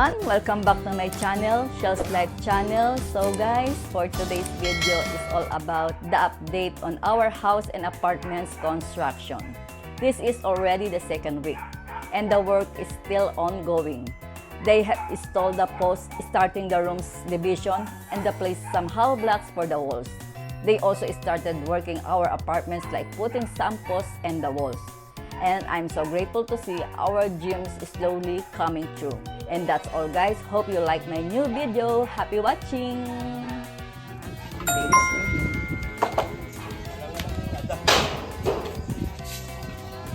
everyone! Welcome back to my channel, Shells Life channel. So guys, for today's video is all about the update on our house and apartments construction. This is already the second week and the work is still ongoing. They have installed the posts, starting the rooms division, and they placed some hollow blocks for the walls. They also started working our apartments, like putting some posts in the walls. And I'm so grateful to see our dreams slowly coming true. And that's all guys. Hope you like my new video. Happy watching!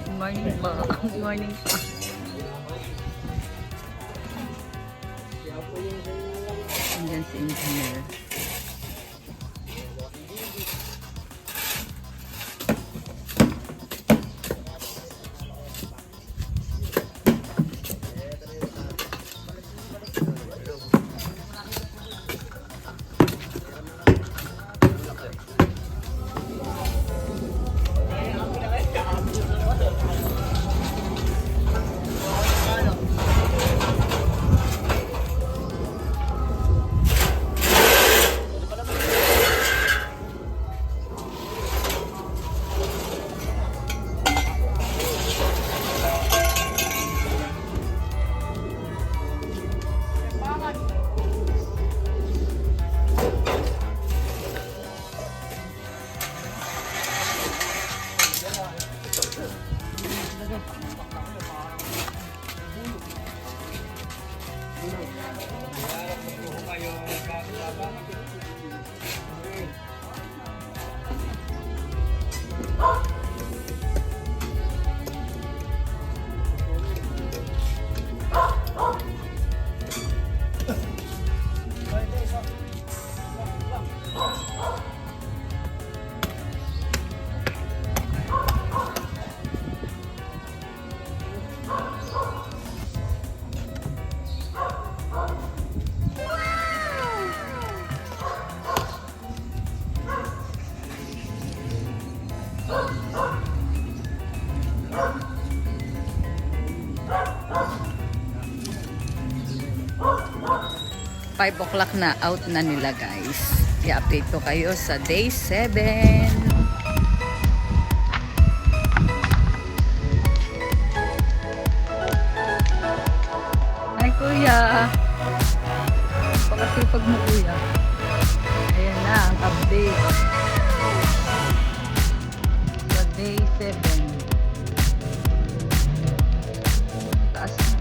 Good morning po. Good morning po. Andyan si engineer. Five o'clock na, out na nila guys. I-update ko kayo sa day 7. Hi kuya! Pakasipag mo kuya. Ayan na ang update sa day 7. Taas na.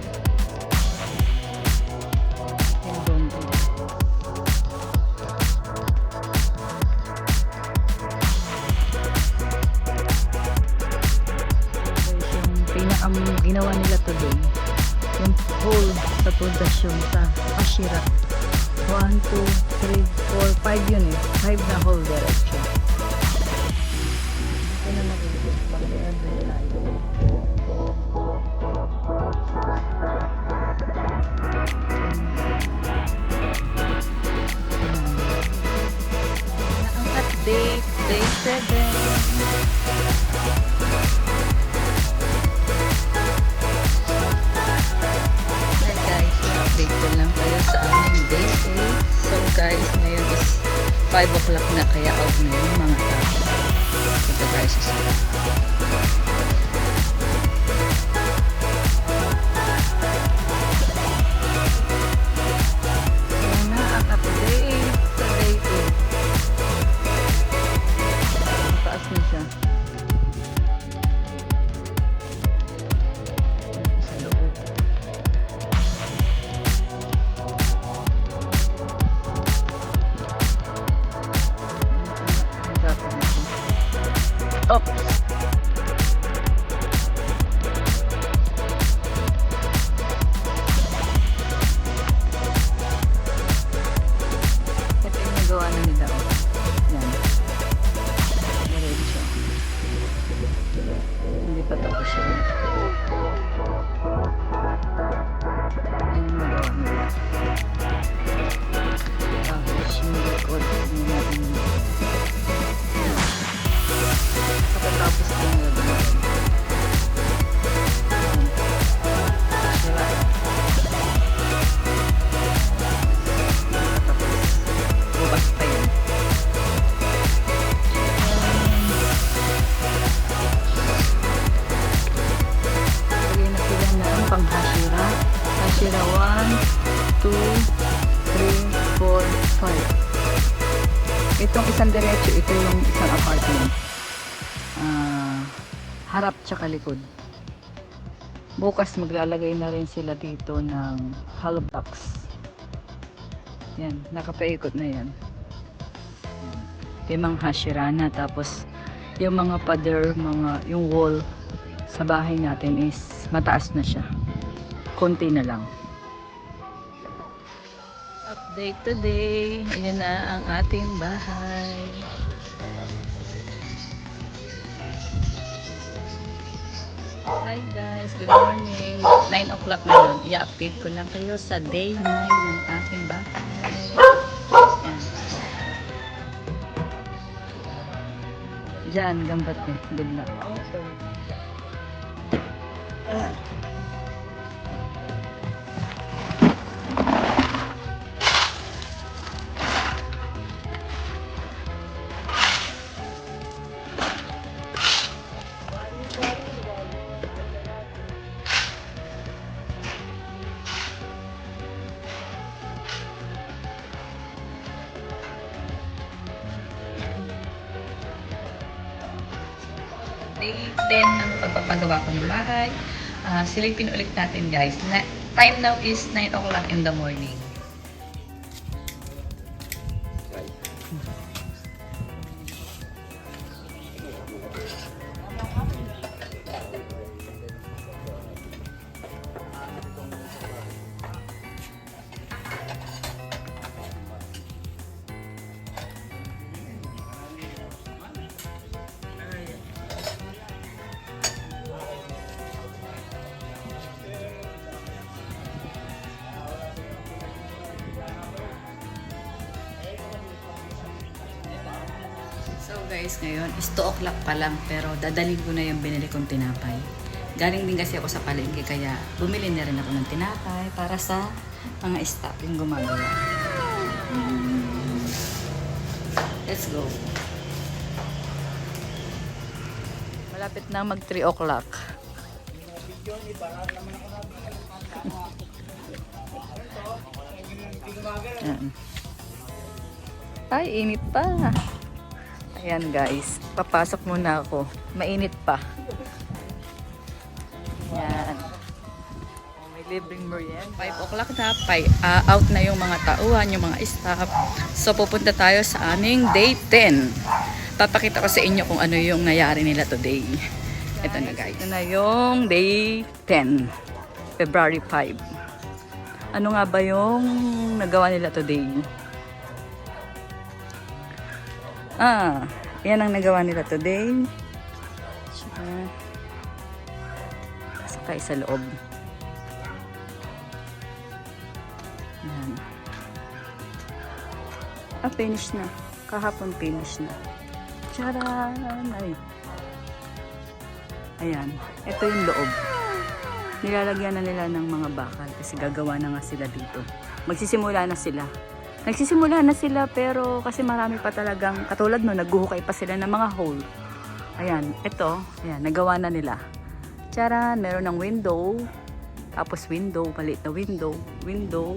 Ang ginawa nila today, yung hole sa pundasyon sa Ashira. 1, 2, 3, 4, 5 yun eh. 5 na hole direction. Ito na mag-ibig. Pag-i-advent tayo. Ang update, day 7. Sa aming day 8. So guys, ngayon is 5 o'clock na, kaya out na yung mga tao. Ito guys is ayan na ang update sa day 8. Mataas na siya. Oops. Ito yung nagawa na nila. Yan. Diretso. Hindi pa tapos yun. Yan yung nagawa nila. Tapos yung record nila. Pagkatapos na nila. Sila. Itong isang diretso, ito yung isang apartment. Harap tsaka likod. Bukas maglalagay na rin sila dito ng hollow blocks. Yan, nakapaikot na yan. Yung mga hashirana, tapos yung mga pader, yung wall sa bahay natin is mataas na siya. Konti na lang. Update today. Ayan na ang ating bahay. Hi guys, good morning. 9 o'clock na yun. I-update ko lang kayo sa day 9 ng aking bahay. Ayan. Diyan, gambat eh. Good luck. Day 10 ng pagpapagawa ko ng bahay. Silipin ulit natin guys. Time now is 9 o'clock in the morning. So guys, ngayon is 2 o'clock pa lang pero dadalhin ko na yung binili kong tinapay. Galing din kasi ako sa palengke kaya bumili na rin ako ng tinapay para sa mga staff yung gumagawa. Let's go. Malapit na mag 3 o'clock. Ay, init pa. Ayan guys, papasok muna ako. Mainit pa. Yan. May libreng merienda. 5 o'clock na, out na yung mga tauhan, yung mga staff. So pupunta tayo sa aming day 10. Papakita ko sa inyo kung ano yung nangyari nila today. Ito na guys. Ito na yung day 10. February 5. Ano nga ba yung nagawa nila today? Yan ang nagawa nila today. Saka sa loob. Yan. Finish na. Kahapon finish na. Tcharan! Ay. Ayan. Ito yung loob. Nilalagyan na nila ng mga bakal kasi gagawa na nga sila dito. Magsisimula na sila. Nagsisimula na sila pero kasi marami pa talagang katulad no, naghuhukay pa sila ng mga hole. Ayan, ito, ayan, nagawa na nila. Tcharan, meron ng window, tapos window, maliit na window, window.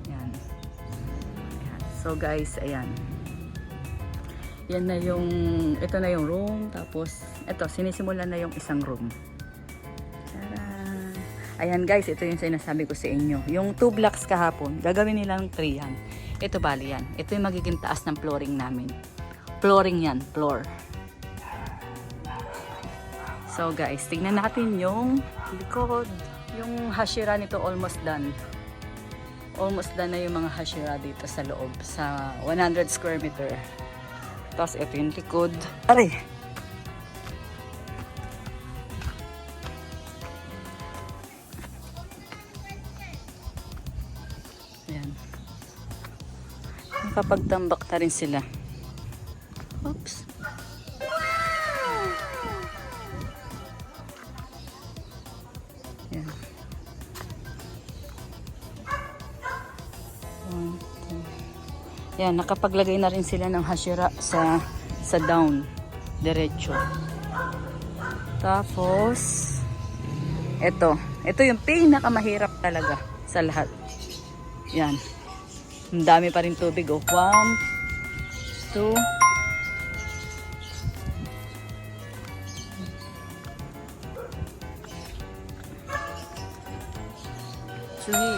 Ayan. Ayan. So guys, ayan. Yan na yung, ito na yung room, tapos ito, sinisimulan na yung isang room. Ayan guys, ito yung sinasabi ko sa inyo. Yung 2 blocks kahapon, gagawin nilang 3 yan. Ito bali yan. Ito yung magiging taas ng flooring namin. Flooring yan, floor. So guys, tignan natin yung likod. Yung hashira nito almost done. Almost done na yung mga hashira dito sa loob. Sa 100 square meter. Tapos ito yung likod. Aray! Nakapagtambak na rin sila. Oops. Yan. Yan, nakapaglagay na rin sila ng hashira sa down. Diretso. Tapos, ito yung pinakamahirap talaga sa lahat. Yan. Ang dami pa rin tubig. 1, 2, 3.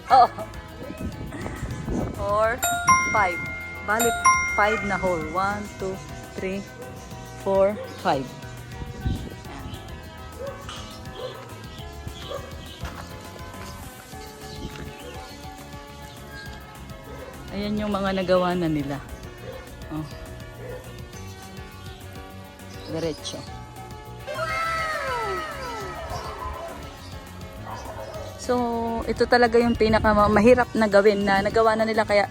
Oh. 4, 5. Bali, 5 na hole. 1, 2, 3, 4, 5. Ayan yung mga nagawa na nila. Oh. Diretso. So, ito talaga yung mahirap na gawin na nagawa na nila, kaya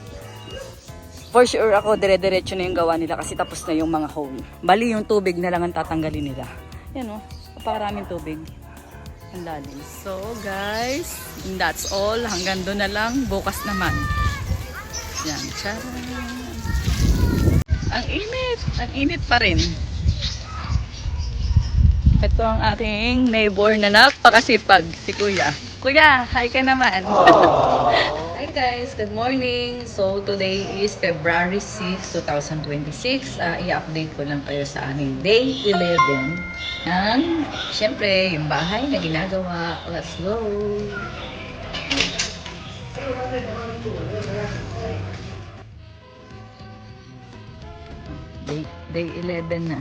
for sure ako dire-diretso na yung gawa nila kasi tapos na yung mga hole. Bali yung tubig na lang ang tatanggalin nila. Yan o, napakaraming tubig. Ang lalim. So guys, that's all. Hanggang doon na lang. Bukas naman. Yan. Charan. Ang init. Ang init pa rin. Ito ang ating neighbor na napakasipag, si Kuya. Kuya, hi ka naman. Hi guys, good morning. So today is February 6, 2026. I-update ko lang kayo sa aming day 11 ng, syempre, yung bahay na ginagawa. Let's go! Day 11 na.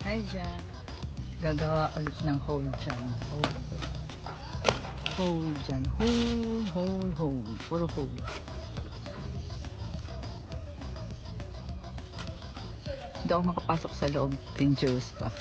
Hi dyan. Gagawa ulit ng hole dyan. Hole dyan. Hole. Puro hole. Hindi ako makapasok sa loob. Dangerous pa.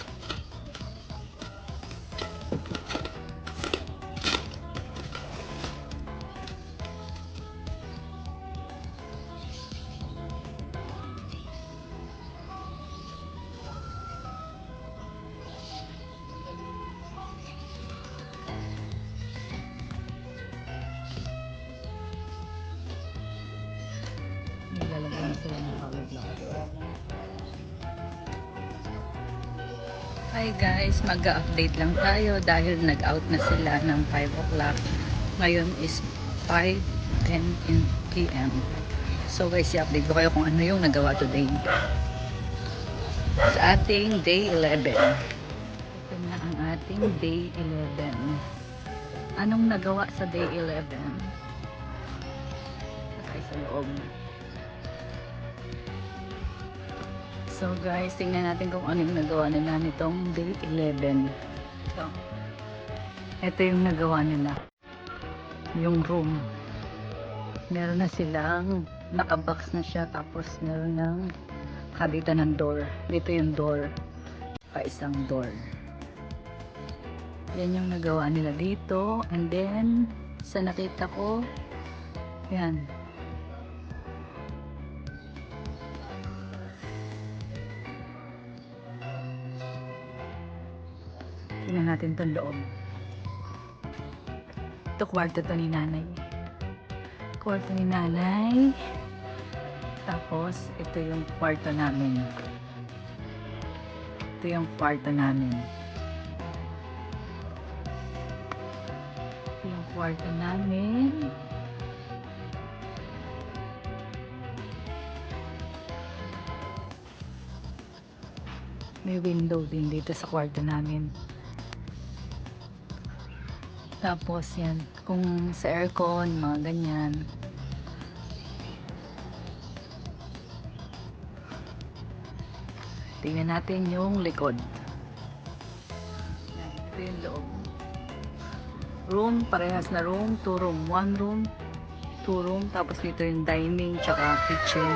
Nilalagyan sila ng hollow block. Hi guys, mag-update lang tayo dahil nag-out na sila ng 5 o'clock. Ngayon is 5:10 PM. So guys, i-update ko kayo kung ano yung nagawa today sa ating day 11. Ito na ang ating day 11. Anong nagawa sa day 11? Tayo sa loob. So guys, tingnan natin kung ano yung nagawa nila nitong day 11. Ito yung nagawa nila. Yung room. Meron na silang nakabox na siya, tapos meron ng kabitan ng door. Dito yung door. Isang door. Yan yung nagawa nila dito. And then, sa nakita ko, yan. Tingnan natin itong loob. Ito kwarto to ni nanay. Kwarto ni nanay. Tapos, ito yung kwarto namin. Ito yung kwarto namin. Ito yung kwarto namin. May window din dito sa kwarto namin. Tapos yan, kung sa aircon, mga ganyan. Tingnan natin yung likod. Yan, ito yung loob. Room, parehas na room, 2 room, 1 room, 2 room. Tapos dito yung dining, tsaka kitchen,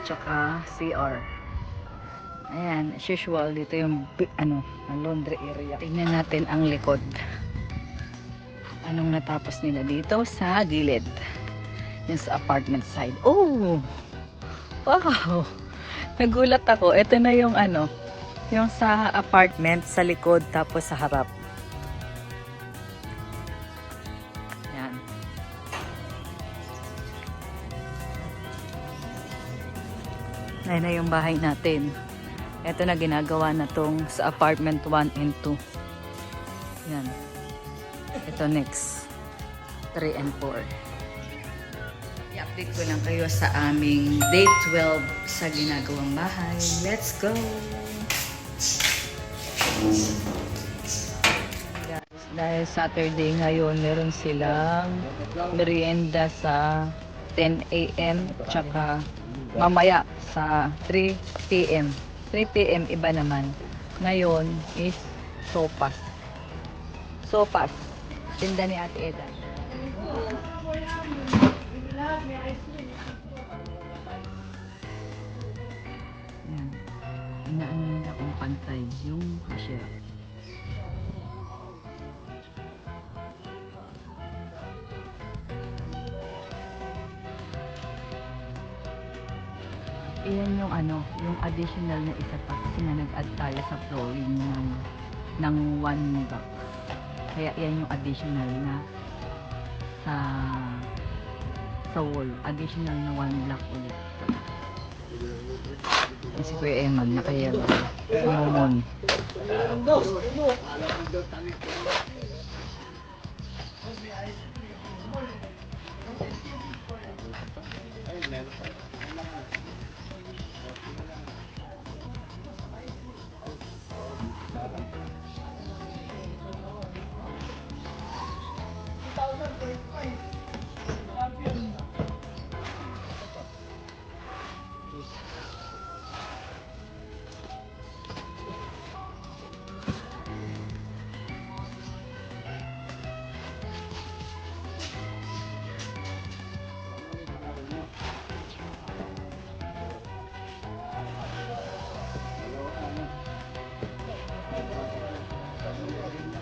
tsaka CR. Ayan, as usual, dito yung laundry area. Tingnan natin ang likod. Anong natapos nila dito sa gilid. Yung sa apartment side. Oh! Wow! Nagulat ako. Ito na yung yung sa apartment, sa likod, tapos sa harap. Yan. Ayan na yung bahay natin. Ito na ginagawa na tong sa apartment 1 and 2. Yan. Ito next. 3 and 4. I-update ko lang kayo sa aming day 12 sa ginagawang bahay. Let's go! Guys, dahil Saturday ngayon, meron silang merienda sa 10 a.m. tsaka mamaya sa 3 p.m. 3 p.m. iba naman. Ngayon is sopas. Sopas. Tinda ni Ate Eda. Yan. Inaano nila kung pantay yung cashier. Iyan yung ano, yung additional na isa pa kasi nga nag-add tayo sa flooring ng 1 box. Kaya iyan yung additional na sa wall. Additional na 1 block ulit. Yung si Kuya Eman, nakayelo. Momon.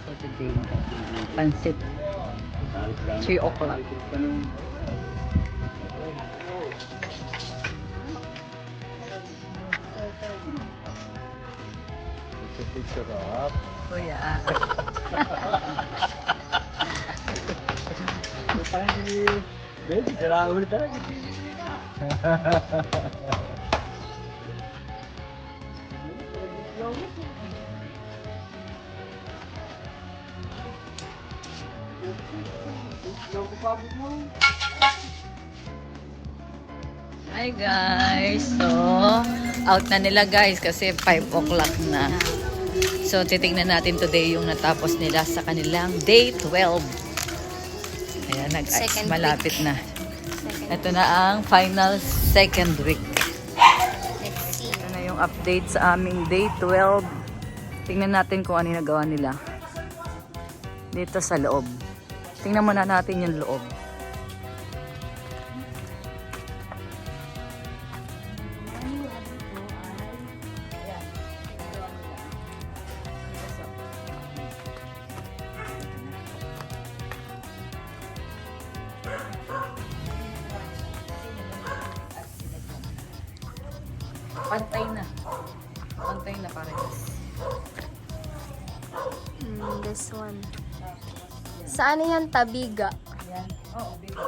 For today, pansit. 3 o'clock. Kuya. Hi guys! So, out na nila guys kasi 5 o'clock na. So, titignan natin today yung natapos nila sa kanilang day 12. Ayan, malapit na. Ito na ang final second week. Ito na yung update sa aming day 12. Tingnan natin kung ano yung nagawa nila. Dito sa loob. Tingnan muna natin yung loob. Pantay na. Pantay na parehas. This one. Saan yan? Tabiga. Yan. Oo, bigo.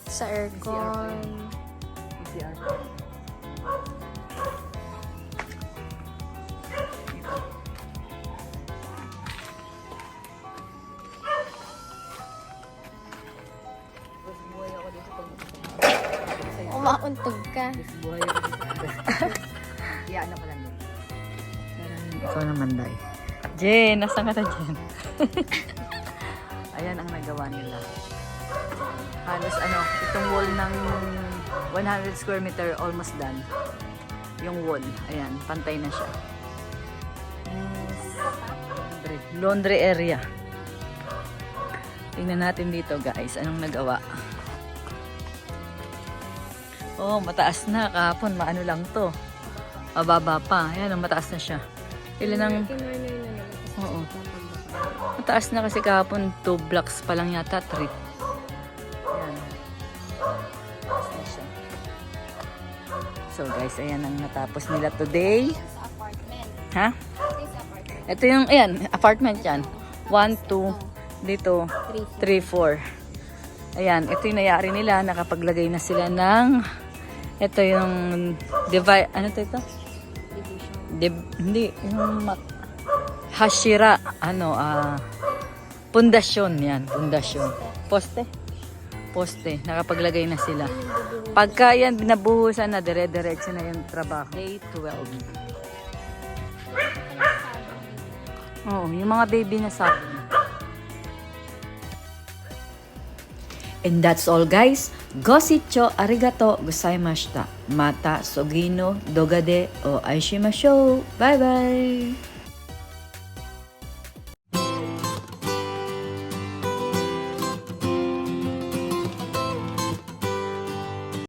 Sa aircon. PCR. Umauntog ka. Buhay ako dito. Iyaan na pala nyo. Ikaw naman, Day. Jen, nasaan ka na, Jen? Ayan ang nagawa nila. Halos itong wall ng 100 square meter almost done. Yung wall, ayan, pantay na siya. Laundry area. Tingnan natin dito guys, anong nagawa. Oh, mataas na. Kahapon, maano lang to. Mababa pa. Ayan, mataas na siya. Ilan ang... Oo. Mataas na kasi kahapon, 2 blocks pa lang yata, 3. Ayan. Mataas na siya. So guys, ayan ang natapos nila today. Ha? Ito yung, ayan, apartment yan. 1, 2, dito, 3, 4. Ayan, ito yung nangyari nila. Nakapaglagay na sila ng... Ito yung divide, ano to ito? Hindi, yung Hashira, pundasyon yan, pundasyon. Poste, nakapaglagay na sila. Pagka yan binabuhusan na, dire-diretso na yung trabaho. Day 12. Oo, yung mga baby na sabi. And that's all guys. Gositcho arigato gozaimashita. Mata sogino dogade o aishimashou. Bye bye!